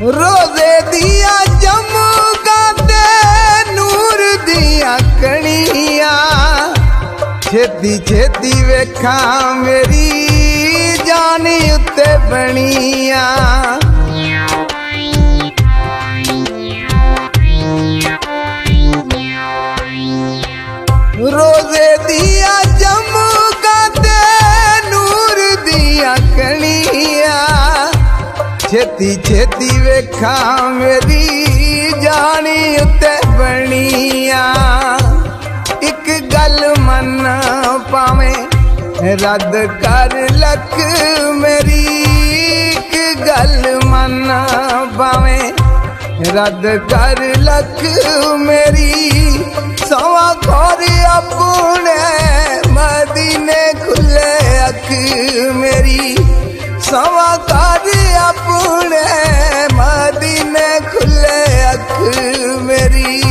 रोजे दिया चमकाते नूर दिया कणिया, छेती छेती वेखा मेरी जानी उत्ते बनिया। रोजे दिया चमकाते नूर दिया कणिया, छेती छेती वेखा मेरी जानी उत्ते बनिया। एक गल मन पावे रद्द कर लख मेरी, एक गल मन पावे रद्द कर लख मेरी। सवा खोरी अपने मदीने खुले अख मेरी, सवा खोरी अपने मदीने खुले अख मेरी।